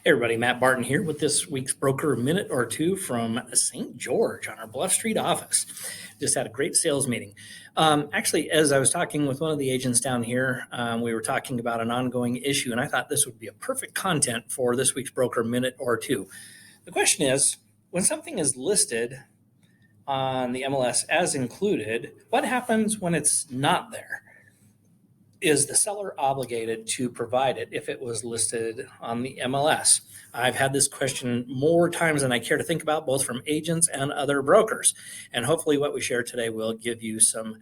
Hey everybody, Matt Barton here with this week's Broker Minute or Two from St. George on our Bluff Street office. Just had a great sales meeting. Actually, as I was talking with one of the agents down here, we were talking about an ongoing issue, and I thought this would be a perfect content for this week's Broker Minute or Two. The question is, when something is listed on the MLS as included, what happens when it's not there? Is the seller obligated to provide it if it was listed on the MLS? I've had this question more times than I care to think about, both from agents and other brokers. And hopefully what we share today will give you some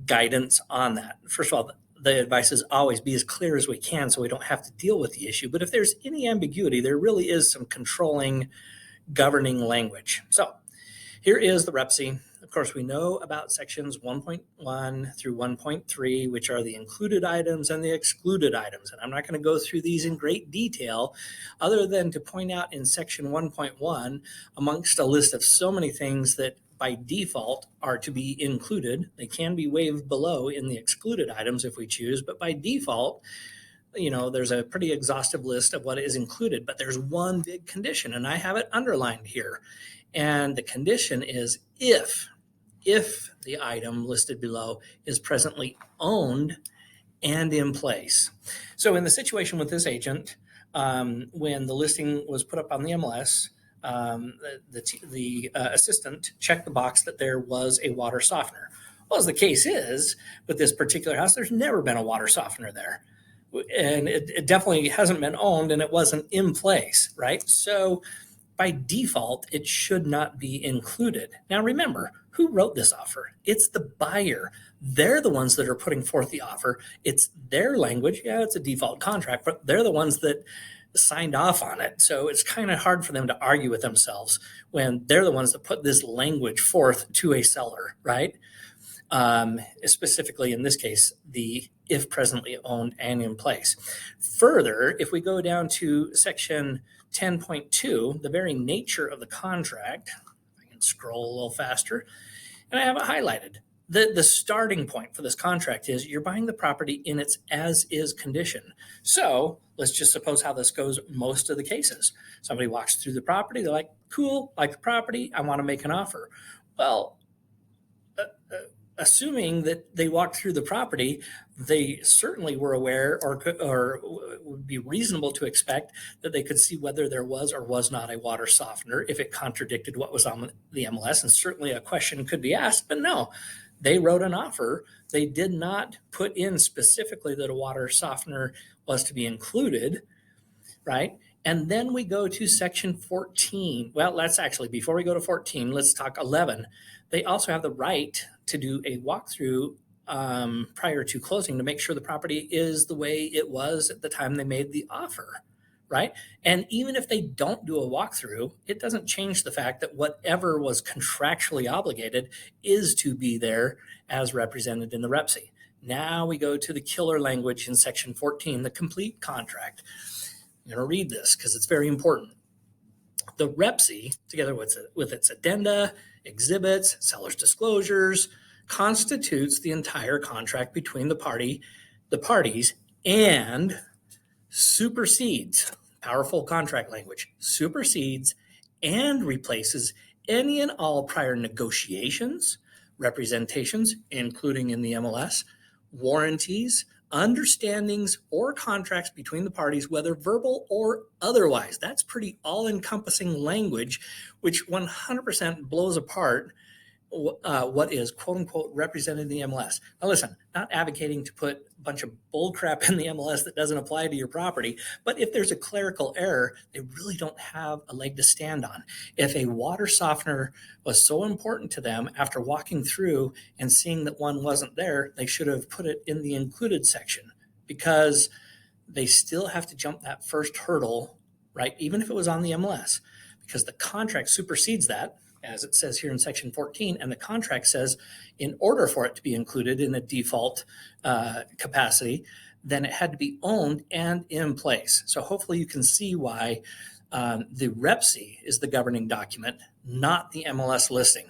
guidance on that. First of all, the advice is always be as clear as we can so we don't have to deal with the issue. But if there's any ambiguity, there really is some controlling, governing language. So here is the REPC. Of course, we know about sections 1.1 through 1.3, which are the included items and the excluded items. And I'm not going to go through these in great detail, other than to point out in section 1.1, amongst a list of so many things that by default are to be included. They can be waived below in the excluded items if we choose, but by default, there's a pretty exhaustive list of what is included, but there's one big condition, and I have it underlined here. And the condition is if the item listed below is presently owned and in place. So in the situation with this agent, when the listing was put up on the MLS, the assistant checked the box that there was a water softener. Well, as the case is, with this particular house, there's never been a water softener there. And it definitely hasn't been owned, and it wasn't in place, right? So by default, it should not be included. Now remember, who wrote this offer? It's the buyer. They're the ones that are putting forth the offer. It's their language. Yeah, it's a default contract, but they're the ones that signed off on it. So it's kind of hard for them to argue with themselves when they're the ones that put this language forth to a seller, right? Specifically in this case, the if presently owned and in place. Further, if we go down to section 10.2, the very nature of the contract, I can scroll a little faster, and I have it highlighted. The starting point for this contract is you're buying the property in its as-is condition. So let's just suppose how this goes most of the cases. Somebody walks through the property, they're like, cool, like the property, I want to make an offer. Well, assuming that they walked through the property, they certainly were aware or would be reasonable to expect that they could see whether there was or was not a water softener if it contradicted what was on the MLS. And certainly a question could be asked, but no, they wrote an offer. They did not put in specifically that a water softener was to be included, right? And then we go to section 14. Well, let's actually, before we go to 14, let's talk 11. They also have the right to do a walkthrough prior to closing to make sure the property is the way it was at the time they made the offer, right? And even if they don't do a walkthrough, it doesn't change the fact that whatever was contractually obligated is to be there as represented in the REPC. Now we go to the killer language in section 14, the complete contract. I'm going to read this because it's very important. The REPC, together with its addenda, exhibits, seller's disclosures, constitutes the entire contract between the parties, and supersedes, powerful contract language, supersedes and replaces any and all prior negotiations, representations, including in the MLS, warranties, understandings, or contracts between the parties, whether verbal or otherwise. That's pretty all-encompassing language, which 100% blows apart what is quote-unquote represented in the MLS. Now listen, not advocating to put a bunch of bull crap in the MLS that doesn't apply to your property, but if there's a clerical error, they really don't have a leg to stand on. If a water softener was so important to them after walking through and seeing that one wasn't there, they should have put it in the included section, because they still have to jump that first hurdle, right? Even if it was on the MLS, because the contract supersedes that, as it says here in section 14, and the contract says in order for it to be included in a default capacity, then it had to be owned and in place. So hopefully you can see why the REPC is the governing document, not the MLS listing.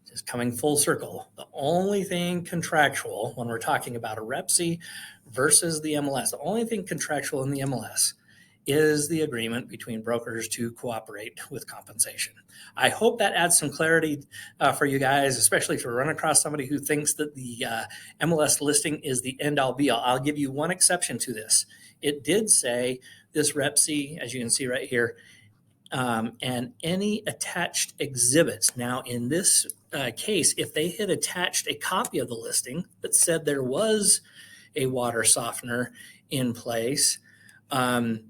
Just coming full circle, the only thing contractual when we're talking about a REPC versus the MLS, the only thing contractual in the MLS is the agreement between brokers to cooperate with compensation. I hope that adds some clarity for you guys, especially if you run across somebody who thinks that the MLS listing is the end all be all. I'll give you one exception to this. It did say this REPC, as you can see right here, and any attached exhibits. Now, in this case, if they had attached a copy of the listing that said there was a water softener in place, and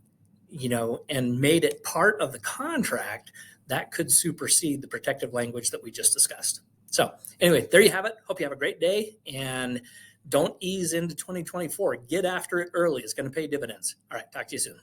made it part of the contract, that could supersede the protective language that we just discussed. So anyway, there you have it. Hope you have a great day, and don't ease into 2024. Get after it early. It's going to pay dividends. All right, talk to you soon.